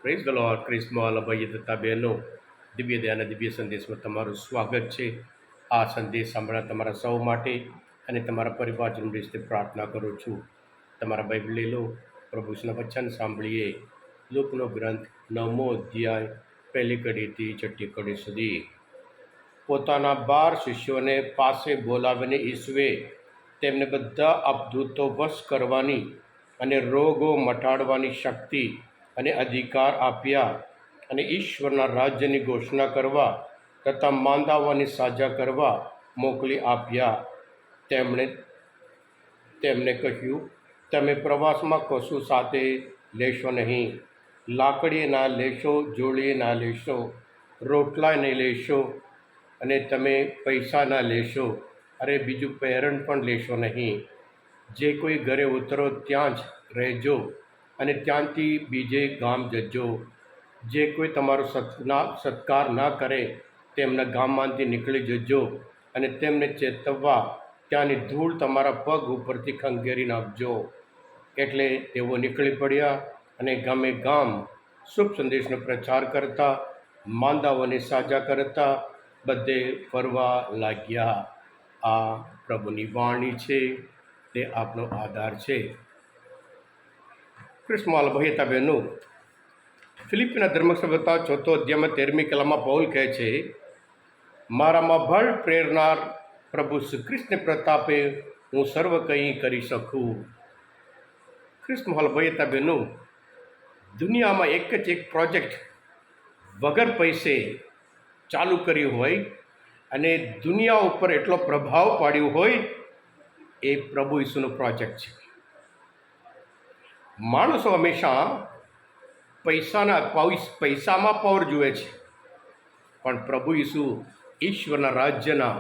Praise the lord. ક્રિસ્મોલ ભાઈ તથા બહેનો, દિવ્ય દયાના દિવ્ય સંદેશમાં તમારું સ્વાગત છે. આ સંદેશ સાંભળવા તમારા સૌ માટે અને તમારા પરિવારજનો વિશે પ્રાર્થના કરું છું. તમારા બાઇબલ લઈ લો, પ્રભુના વચન સાંભળીએ. લોકનો ગ્રંથ 9મો અધ્યાય 1લી કડીથી 6ઠ્ઠી કડી સુધી. પોતાના 12 શિષ્યોને પાસે બોલાવીને ઈસુએ તેમને બધા અપદૂતો વશ કરવાની અને રોગો મટાડવાની શક્તિ અને અધિકાર આપ્યા, અને ઈશ્વરના રાજ્યની ઘોષણા કરવા તથા માંદાઓની સાજા કરવા મોકલી આપ્યા. તેમને કહ્યું, તમે પ્રવાસમાં કશું સાથે લેશો નહીં. લાકડીએ ના લેશો, જોડીએ ના લેશો, રોટલાય નહીં લેશો, અને તમે પૈસા ના લેશો. અરે બીજું પહેરણ પણ લેશો નહીં. જે કોઈ ઘરે ઉતરો ત્યાં જ રહેજો, અને ત્યાંથી બીજે ગામ જજો. જે કોઈ તમારો સત્કાર ના કરે તેમના ગામમાંથી નીકળી જજો, અને તેમને ચેતવવા ત્યાંની ધૂળ તમારા પગ ઉપરથી ખંખેરી નાખજો. એટલે તેઓ નીકળી પડ્યા અને ગામે ગામ શુભ સંદેશનો પ્રચાર કરતા, માંદાઓને સાજા કરતા બધે ફરવા લાગ્યા. આ પ્રભુની વાણી છે, તે આપનો આધાર છે. ક્રિસ્મોલ ભાઈ બહેનો, ફિલિપીના ધર્મસભ્યતા 4થો અધ્યાયમાં 13મી કલામાં પૌલ કહે છે, મારામાં બળ પ્રેરનાર પ્રભુ શ્રી કૃષ્ણ પ્રતાપે હું સર્વ કંઈ કરી શકું. ક્રિસ્મોલ ભાઈ બહેનો, દુનિયામાં એક જ એક પ્રોજેક્ટ વગર પૈસે ચાલુ કર્યું હોય અને દુનિયા ઉપર એટલો પ્રભાવ પાડ્યો હોય, એ પ્રભુ ઈસુનો પ્રોજેક્ટ છે. માણસો હંમેશા પૈસામાં પાવર જુએ છે, પણ પ્રભુ ઈસુ ઈશ્વરના રાજ્યના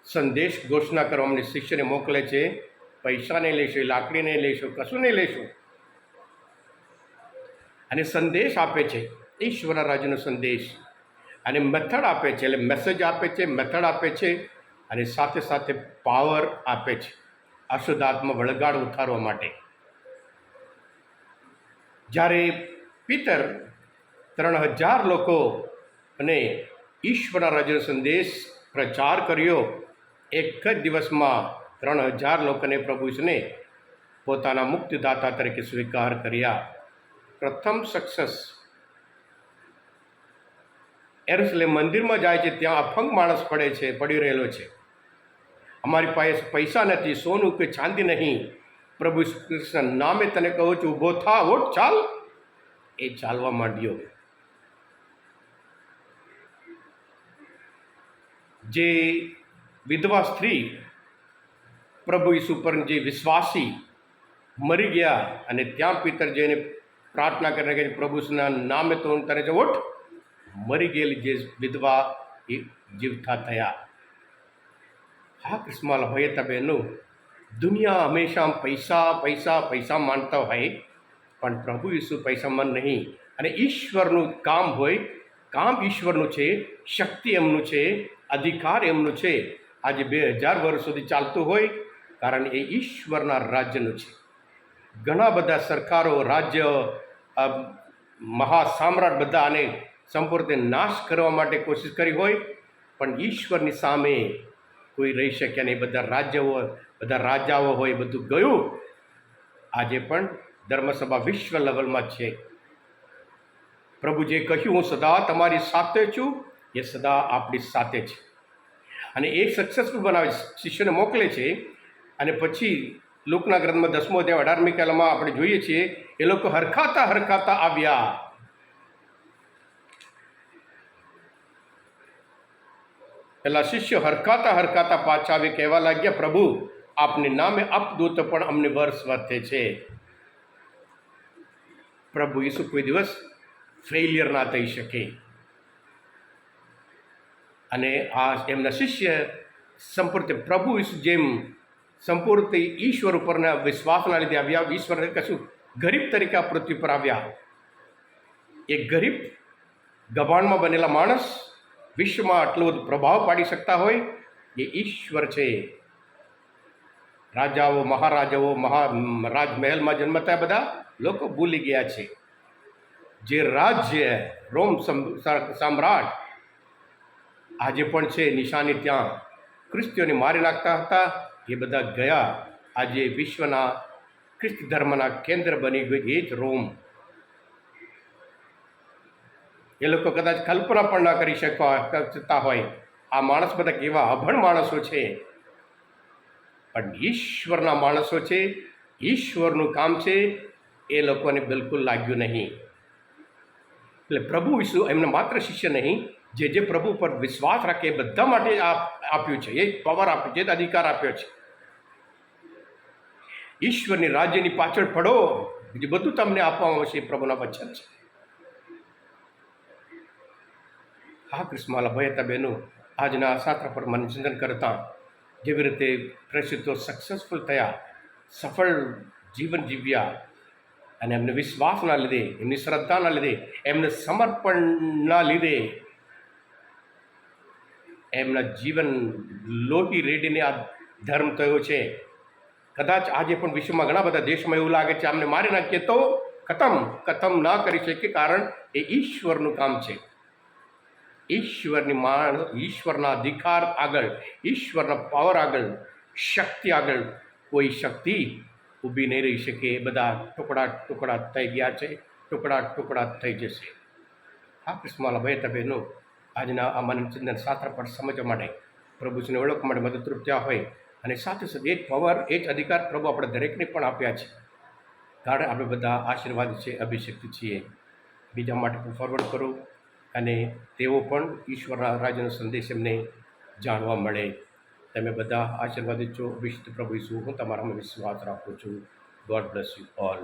સંદેશ ઘોષણા કરવા અમને શિષ્યને મોકલે છે. પૈસા નહીં લેશો, લાકડી નહીં લેશો, કશું નહીં લેશો, અને સંદેશ આપે છે, ઈશ્વરના રાજ્યનો સંદેશ. અને મેથડ આપે છે, એટલે મેસેજ આપે છે, મેથડ આપે છે, અને સાથે સાથે પાવર આપે છે અશુદ્ધ આત્મા વળગાડ ઉતારવા માટે. જ્યારે પિતર 3000 લોકો અને ઈશ્વરના રાજ્યનો સંદેશ પ્રચાર કર્યો, એક જ દિવસમાં 3000 લોકોને પ્રભુ ઈસુને પોતાના મુક્તિદાતા તરીકે સ્વીકાર કર્યા. પ્રથમ સક્સેસ એરુસલેમ મંદિરમાં જાય છે, ત્યાં અફંગ માણસ પડી રહેલો છે. અમારી પાસે પૈસા નથી, સોનું કે ચાંદી નહીં. પ્રભુ કૃષ્ણ નામે તને કહું છું, ઊભો થા, ઉઠ, ચાલ. એ ચાલવા માંડ્યો. જે વિધવા સ્ત્રી પ્રભુ ઈસુ પર જે વિશ્વાસી મરી ગયા, અને ત્યાં પિતર જઈને પ્રાર્થના કરીને કહે, પ્રભુના નામે તો હું તને જો ઉઠ. મરી ગયેલી જે વિધવા એ જીવતા થયા. હા ક્રિસ્મોલ ભાઈ બહેનો, દુનિયા હંમેશા પૈસા પૈસા પૈસા માનતા હોય, પણ પ્રભુ ઈસુ પૈસામાં નહીં. અને ઈશ્વરનું કામ હોય, કામ ઈશ્વરનું છે, શક્તિ એમનું છે, અધિકાર એમનું છે. આજે 2000 વર્ષ સુધી ચાલતું હોય, કારણ એ ઈશ્વરના રાજ્યનું છે. ઘણા બધા સરકારો, રાજ્ય, મહાસામ્રાટ બધા આને સંપૂર્ણ નાશ કરવા માટે કોશિશ કરી હોય, પણ ઈશ્વરની સામે કોઈ રહી શક્યા નહીં. બધા રાજાઓ હોય, બધું ગયું. આજે પણ ધર્મસભા વિશ્વ લેવલમાં છે. પ્રભુ જે કહ્યું, હું સદા તમારી સાથે છું, એ સદા આપણી સાથે છે. અને એ સક્સેસફુલ બનાવે, શિષ્યને મોકલે છે. અને પછી લુકના ગ્રંથમાં 10મો અધ્યાય 18મી કલમમાં આપણે જોઈએ છીએ, એ લોકો હરખાતા આવ્યા. પેલા શિષ્યો હરખાતા પાછા આવી કહેવા લાગ્યા, પ્રભુ આપને નામે અપદૂત પણ અમને વર્ષ વર્તે છે. પ્રભુ ઈસુ કોઈ દિવસ ફેલિયર ના થઈ શકે. અને આ એમના શિષ્ય સંપૂર્ણ પ્રભુ ઈસુ જેમ સંપૂર્ણ ઈશ્વર ઉપરના વિશ્વાસના લીધે આવ્યા. ઈશ્વર કશું ગરીબ તરીકે આ પૃથ્વી પર આવ્યા. એક ગરીબ ગભાણમાં બનેલા માણસ વિશ્વમાં આટલો બધો પ્રભાવ પાડી શકતા હોય, એ ઈશ્વર છે. રાજાઓ, મહારાજાઓ, રાજમહેલમાં જન્મતા બધા લોકો ભૂલી ગયા છે. જે રાજ્ય રોમ સમ્રાટ આજે પણ છે નિશાની ત્યાં ખ્રિસ્તીઓને મારી નાખતા હતા, એ બધા ગયા. આજે વિશ્વના ખ્રિસ્ત ધર્મના કેન્દ્ર બની ગયું એ જ રોમ. એ લોકો કદાચ કલ્પના પણ ના કરી શકતા હોય આ માણસ બધા કેવા અભણ માણસો છે, પણ ઈશ્વરના માણસો છે, ઈશ્વરનું કામ છે, એ લોકોને બિલકુલ લાગ્યું નહીં. એટલે પ્રભુ ઈસુ એમને માત્ર શિષ્ય નહીં, જે પ્રભુ પર વિશ્વાસ રાખે એ બધા માટે આપ્યું છે, એ પાવર આપ્યું છે, એ અધિકાર આપ્યો છે. ઈશ્વરની રાજ્યની પાછળ પડો, બીજું બધું તમને આપવામાં આવશે, એ પ્રભુના વચન છે. હા ક્રિસ્માલા ભાઈ હતા બહેનો, આજના શાસ્ત્ર પર મંથન કરતા જેવી રીતે પ્રસિદ્ધો સક્સેસફુલ થયા, સફળ જીવન જીવ્યા, અને એમને વિશ્વાસના લીધે, એમની શ્રદ્ધાના લીધે, એમને સમર્પણના લીધે એમના જીવન લોહી રેડીને આ ધર્મ થયો છે. કદાચ આજે પણ વિશ્વમાં ઘણા બધા દેશમાં એવું લાગે છે આમને મારી નાખીએ તો ખતમ ના કરી શકીએ, કારણ એ ઈશ્વરનું કામ છે. ઈશ્વરના અધિકાર આગળ, ઈશ્વરના પાવર આગળ, શક્તિ આગળ કોઈ શક્તિ ઊભી નહીં રહી શકે. એ બધા ટુકડા ટુકડા થઈ ગયા છે, ટુકડા ટુકડા થઈ જશે. હા કૃષ્ણમાલા ભાઈ બહેનો, આજના આ મનચંદન શાસ્ત્ર પર સમજવા માટે, પ્રભુને ઓળખવા માટે મદદરૂપ થયા હોય, અને સાથે સાથે એ જ પાવર, એ જ અધિકાર પ્રભુ આપણે દરેકને પણ આપ્યા છે, કારણ આપણે બધા આશીર્વાદ છે, અભિષેક છીએ. બીજા માટે પણ ફોરવર્ડ કરો, અને તેઓ પણ ઈશ્વરના રાજ્યનો સંદેશ એમને જાણવા મળે. તમે બધા આશીર્વાદિત છો. વિશુદ્ધ પ્રભુ ઈસુ, હું તમારામાં વિશ્વાસ રાખું છું. God bless you all.